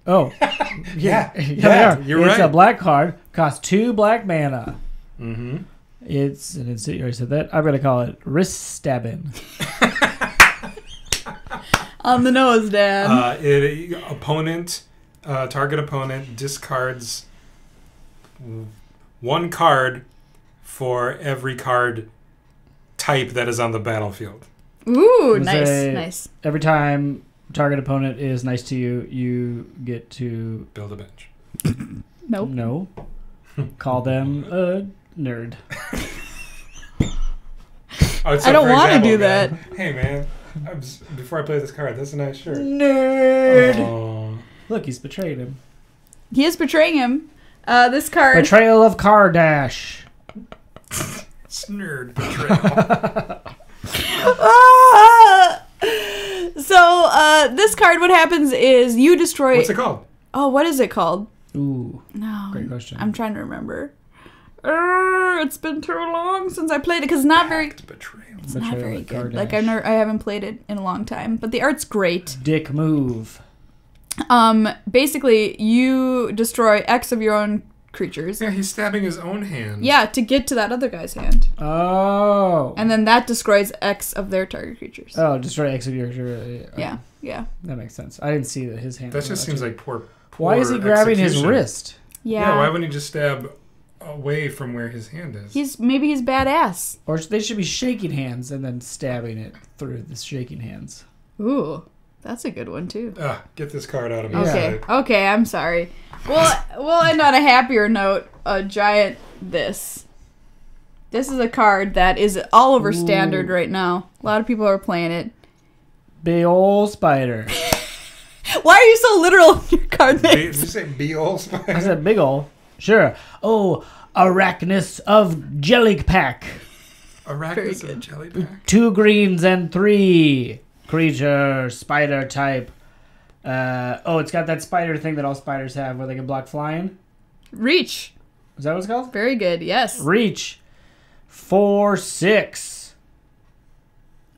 Oh. Yeah. They Yeah, are. you're It's right. a black card. Costs 2 black mana. Mm-hmm. It's an instant. You already said that. I'm going to call it wrist stabbing. On the nose, Dan. Target opponent discards 1 card for every card type that is on the battlefield. Ooh, Let's nice, say nice. Every time target opponent is nice to you, you get to... Build a bench. Nope. No. Call them a nerd. Oh, so I don't for wanna example, do man, hey, man. Before I play this card, that's a nice shirt. Nerd. Oh. Look, he's betrayed him. He is betraying him. This card. Betrayal of Kardash. Nerd betrayal. So, this card, what happens is you destroy... What's it called? Oh, what is it called? Ooh, No. great question. I'm trying to remember. It's been too long since I played it, because it's not very... Pact Betrayal. It's not Betrayal very of good. Kardash. Like, I haven't played it in a long time. But the art's great. Dick move. Basically, you destroy X of your own creatures. Yeah, he's stabbing his own hand. Yeah, to get to that other guy's hand. Oh. And then that destroys X of their target creatures. Oh, destroy X of your... Yeah, yeah. That makes sense. I didn't see that his hand. That was just out seems too. like poor Why is he grabbing his execution. wrist? Yeah, why wouldn't he just stab away from where his hand is? Maybe he's badass. Or they should be shaking hands and then stabbing it through the shaking hands. Ooh, that's a good one too. Get this card out of my Okay, sight. okay, I'm sorry. We'll end on a happier note. A giant this. This is a card that is all over standard right now. A lot of people are playing it. Big ol' spider. Why are you so literal in your card Did names? you say Beol I Spider? said big ol'. Sure. Oh, Arachnus of Jellypack. Arachnus Very of good. Jellyback. 2 greens and 3. Creature, spider type. It's got that spider thing that all spiders have where they can block flying. Reach. Is that what it's called? Very good, yes. Reach. 4/6.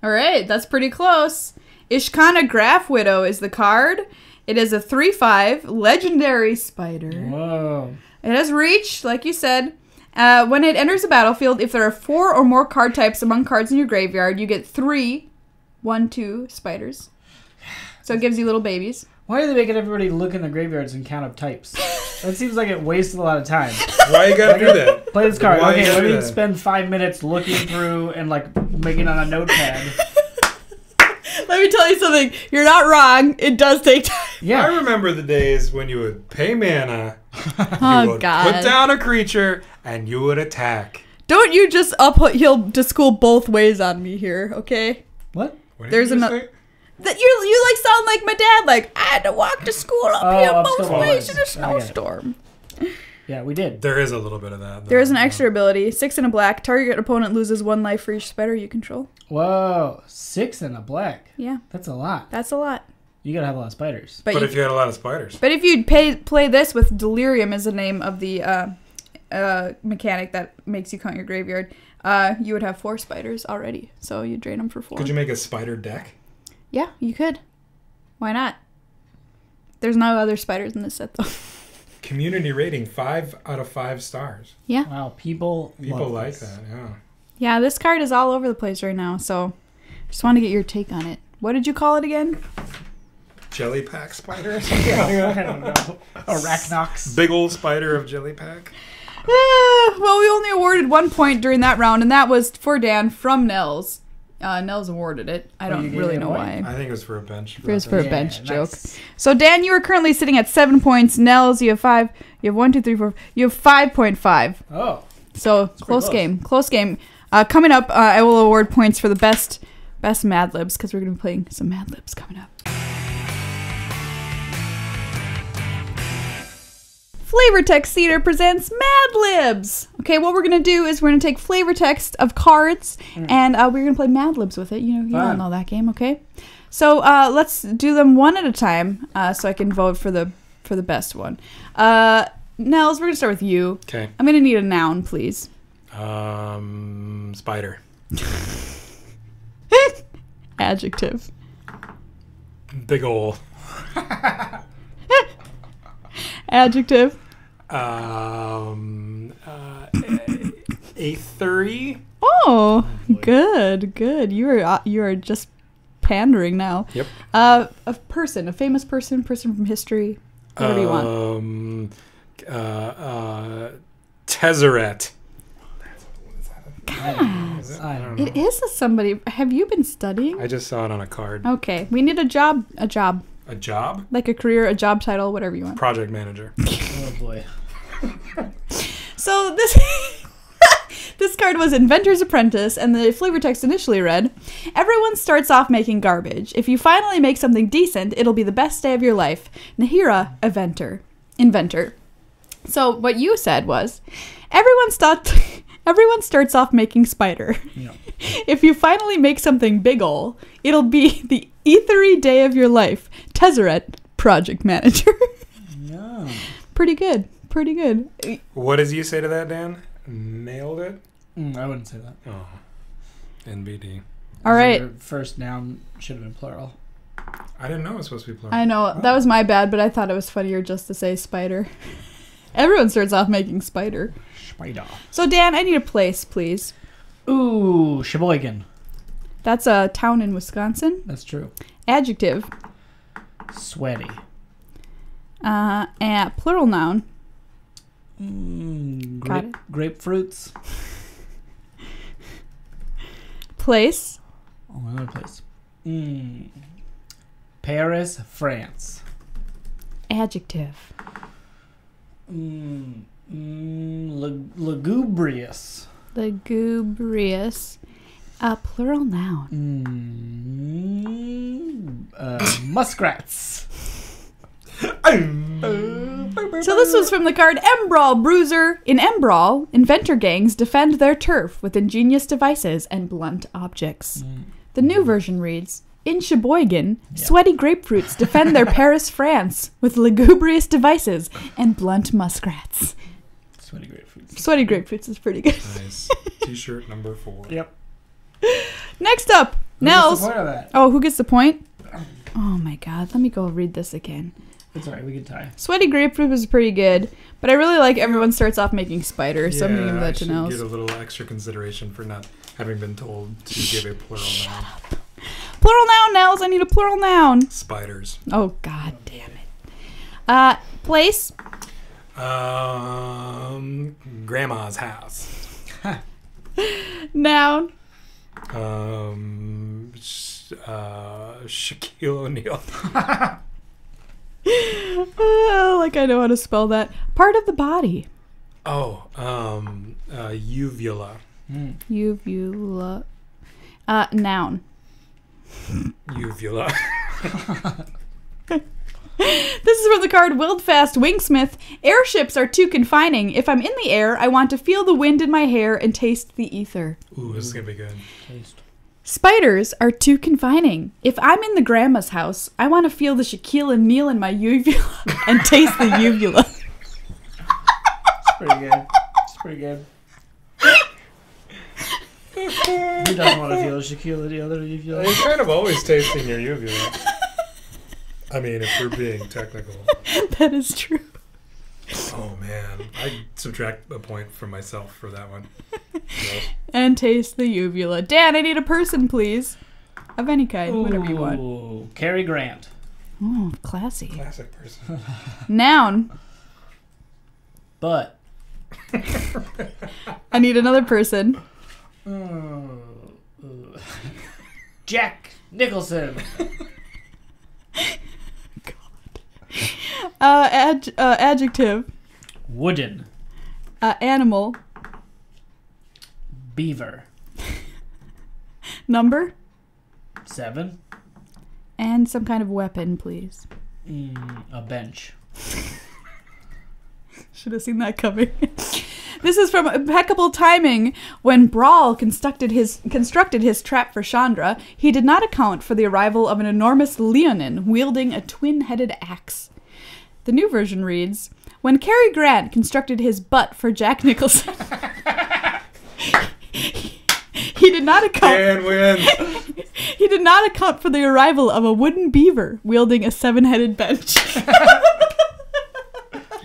All right, that's pretty close. Ishkana Graph Widow is the card. It is a 3/5 legendary spider. Whoa. It has reach, like you said. When it enters the battlefield, if there are 4 or more card types among cards in your graveyard, you get 3 1/2 spiders. So it gives you little babies. Why are they making everybody look in the graveyards and count up types? That seems like it wasted a lot of time. Why you gotta do that? Play this card. Why you Okay, gotta let do me that? spend 5 minutes looking through and like making on a notepad. Let me tell you something. You're not wrong. It does take time. I Yeah. remember the days when you would pay mana, Oh, you would God. put down a creature, and you would attack. Don't you just uphill to school both ways on me here, okay? What? What did There's you just ano- say? That you like sound like my dad. Like I had to walk to school uphill both uphill ways ways. in a I get it. snowstorm. Yeah, we did. There is a little bit of that. There is an extra ability. 6 and a black. Target opponent loses 1 life for each spider you control. Whoa, 6 and a black. Yeah. That's a lot. That's a lot. You gotta have a lot of spiders. But if you had a lot of spiders. But if you play this with Delirium as the name of the mechanic that makes you count your graveyard, you would have 4 spiders already. So you drain them for 4. Could you make a spider deck? Yeah, you could. Why not? There's no other spiders in this set, though. Community rating 5 out of 5 stars. Yeah. Wow, people like this. that. Yeah. Yeah, this card is all over the place right now, so just want to get your take on it. What did you call it again? Jelly pack spider? I don't know. Arachnox. Big old spider of jelly pack. Well, we only awarded 1 point during that round, and that was for Dan from Nels. Nels awarded it. I don't really know why. I think it was for a bench. It was for a bench joke. Nice. So, Dan, you are currently sitting at 7 points. Nels, you have 5. You have 1, 2, 3, 4. You have 5.5. Oh. So, close game. Close game. Coming up, I will award points for the best Mad Libs, because we're going to be playing some Mad Libs coming up. Flavor Text Theater presents Mad Libs. Okay, what we're going to do is we're going to take flavor text of cards, and we're going to play Mad Libs with it. You all know that game, okay? So let's do them one at a time, so I can vote for the best one. Nels, we're going to start with you. Okay. I'm going to need a noun, please. Spider. Adjective. Big ol'. Adjective. A30. Oh, good. You are just pandering now. Yep. A person, a famous person from history, whatever you want. Tezzeret. I don't know. It is somebody. Have you been studying? I just saw it on a card. Okay, we need a job, A job? like a career, a job title, whatever you want. Project manager. Oh boy. So this this card was Inventor's Apprentice, and the flavor text initially read, "Everyone starts off making garbage. If you finally make something decent, it'll be the best day of your life. Nahira, inventor." So what you said was, everyone starts off making spider. No. If you finally make something big ol', it'll be the ethery day of your life. Tezzeret, project manager. No. Pretty good. What did you say to that, Dan? Nailed it? I wouldn't say that. Oh. NBD. All right. Your first noun should have been plural. I didn't know it was supposed to be plural. I know, that was my bad, but I thought it was funnier just to say spider. Everyone starts off making spider. Spider. So, Dan, I need a place, please. Ooh, Sheboygan. That's a town in Wisconsin. That's true. Adjective. Sweaty. And plural noun. Got it. Grapefruits. Place. Oh, another place. Paris, France. Adjective. Lugubrious. Lugubrious. Plural noun. Muskrats. So this was from the card Embrawl Bruiser. In Embrawl, inventor gangs defend their turf with ingenious devices and blunt objects. The new version reads, in Sheboygan, sweaty grapefruits defend their Paris, France with lugubrious devices and blunt muskrats. Sweaty grapefruits. Sweaty grapefruits is pretty good. Nice. T-shirt number 4. Yep. Next up, What's Nels. the point of that? Oh, who gets the point? Oh my god, let me go read this again. It's alright, we can tie. Sweaty grapefruit was pretty good, but I really like everyone starts off making spiders, so I'm gonna give that to I Nels. should get a little extra consideration for not having been told to give a plural noun. Plural noun, Nels. I need a plural noun. Spiders. Oh god damn it. Place. Grandma's house. Noun. Shaquille O'Neal. Like I know how to spell that. Part of the body. Oh, uvula. Uvula. Noun. Uvula. This is from the card Wildfast Wingsmith. Airships are too confining. If I'm in the air, I want to feel the wind in my hair and taste the ether. Ooh, this is going to be good. Spiders are too confining. If I'm in the grandma's house, I want to feel the Shaquille O'Neal in my uvula and taste the uvula. It's pretty good. It's pretty good. Who doesn't want to feel Shaquille O'Neal in the uvula? You're kind of always tasting your uvula. I mean, if we're being technical. That is true. Oh, man. I subtract a point from myself for that one. So. And taste the uvula. Dan, I need a person, please. Of any kind, whatever you want. Ooh, Cary Grant. Oh, classy. Classic person. Noun. But. I need another person. Jack Nicholson. Adjective. Wooden. Animal. Beaver. Number. 7. And some kind of weapon, please. A bench. Should have seen that coming. This is from Impeccable Timing. When Brawl constructed his trap for Chandra, he did not account for the arrival of an enormous leonin wielding a twin-headed axe. The new version reads, when Cary Grant constructed his butt for Jack Nicholson, he did not account. Dan wins. He did not account for the arrival of a wooden beaver wielding a 7-headed bench.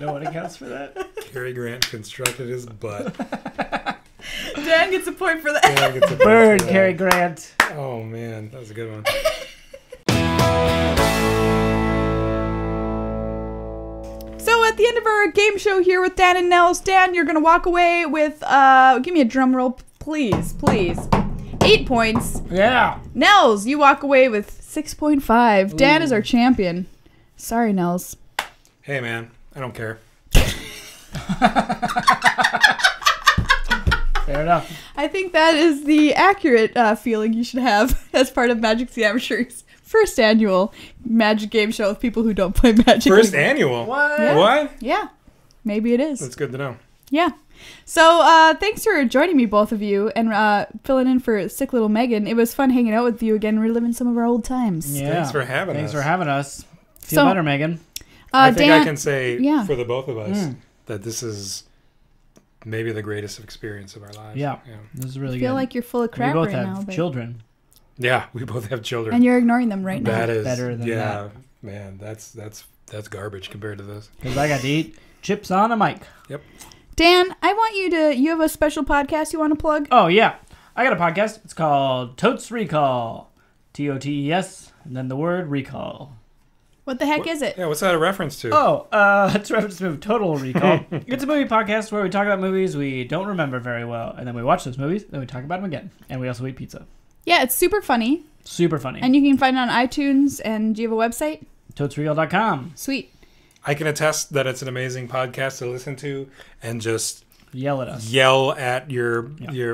No one accounts for that. Cary Grant constructed his butt. Dan gets a point for that. Dan gets a point Bird, for that. Cary Grant. Oh, man. That was a good one. So at the end of our game show here with Dan and Nels, Dan, you're going to walk away with, give me a drum roll, please, please. 8 points. Yeah. Nels, you walk away with 6.5. Dan is our champion. Sorry, Nels. Hey, man. I don't care. Fair enough. I think that is the accurate feeling you should have as part of Magic the Amateur's first annual Magic game show with people who don't play Magic First anymore. annual? What? Yeah. What? Yeah. Maybe it is. That's good to know. Yeah. So, thanks for joining me, both of you, and filling in for sick little Meghan. It was fun hanging out with you again, reliving some of our old times. Yeah. Thanks for having us. Thanks for having us. Feel better, Meghan. I think Dan, I can say yeah. for the both of us that this is maybe the greatest experience of our lives. Yeah. This is really I good. feel like you're full of crap we both right have now. But... children. Yeah, we both have children. And you're ignoring them right now. That is better than that. Man, that's garbage compared to this. Because I got to eat chips on a mic. Yep. Dan, I want you have a special podcast you want to plug? Oh, yeah. I got a podcast. It's called Totes Recall. TOTES, and then the word recall. What the heck is it? Yeah, what's that a reference to? Oh, it's a reference to the movie Total Recall. It's a movie podcast where we talk about movies we don't remember very well, and then we watch those movies, then we talk about them again, and we also eat pizza. Yeah, it's super funny. Super funny. And you can find it on iTunes, and do you have a website? TotesReal.com. Sweet. I can attest that it's an amazing podcast to listen to and just Yell at us. yell at your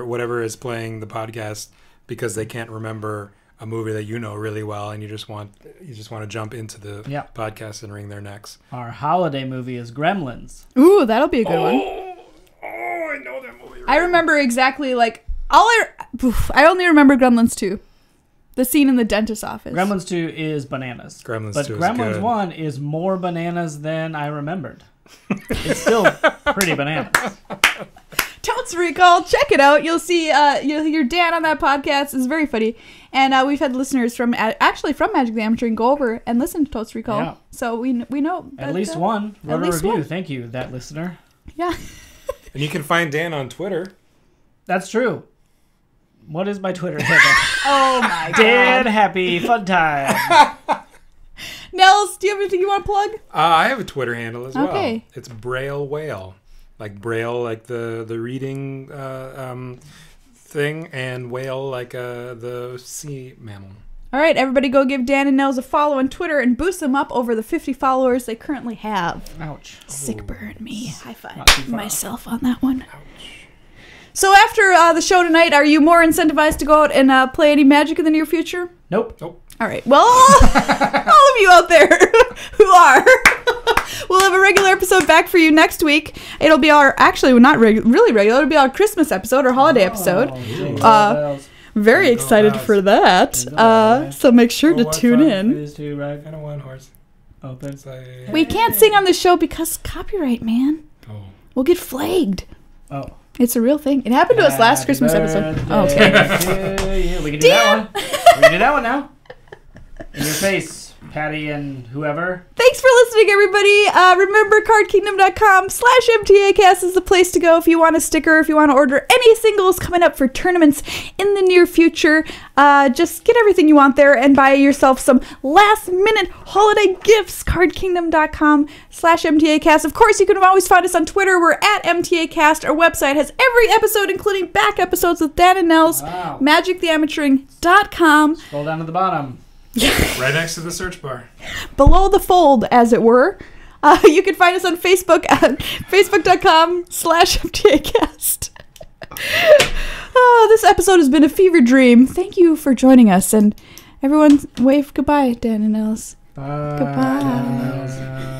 whatever is playing the podcast because they can't remember a movie that you know really well, and you just want to jump into the podcast and wring their necks. Our holiday movie is Gremlins. Ooh, that'll be a good one. Oh, I know that movie. I remember exactly, like, I only remember Gremlins 2. The scene in the dentist's office. Gremlins 2 is bananas. Gremlins but 2 is Gremlins good. 1 is more bananas than I remembered. It's still pretty bananas. Totes Recall, check it out. You'll see, you'll hear Dan on that podcast. It's very funny. And we've had listeners from Magic the Amateur and go over and listen to Totes Recall. Yeah. So we know. At least one. Wrote a least review. one. Thank you, that listener. Yeah. And you can find Dan on Twitter. That's true. What is my Twitter handle? Oh my God. Dan Happy Fun Time. Nels, do you have anything you want to plug? I have a Twitter handle as well. Okay. It's Braille Whale. Like Braille, like the reading thing, and whale, like the sea mammal. All right, everybody go give Dan and Nels a follow on Twitter and boost them up over the 50 followers they currently have. Ouch. Sick burn me. High Not too five far. myself on that one. So after the show tonight, are you more incentivized to go out and play any Magic in the near future? Nope. Nope. All right. Well, all of you out there who are, we'll have a regular episode back for you next week. It'll be our, actually, not really regular, it'll be our Christmas episode, our holiday episode. Very excited for that. So make sure to tune in. I don't want horse. We can't sing on the show because copyright, man. Oh. We'll get flagged. Oh. It's a real thing. It happened to us last Christmas episode. Oh, okay. We can do that one. We can do that one now. In your face, Patty and whoever. Thanks for listening, everybody. Remember, cardkingdom.com/MTAcast is the place to go if you want a sticker, if you want to order any singles coming up for tournaments in the near future. Just get everything you want there and buy yourself some last-minute holiday gifts. cardkingdom.com/MTAcast. Of course, you can always find us on Twitter. We're at MTAcast. Our website has every episode, including back episodes with Dan and Nels. Wow. MagicTheAmateuring.com. Scroll down to the bottom. Right next to the search bar. Below the fold, as it were. You can find us on Facebook at facebook.com/MTAcast. This episode has been a fever dream. Thank you for joining us. And everyone, wave goodbye, Dan and Nels. Bye. Goodbye.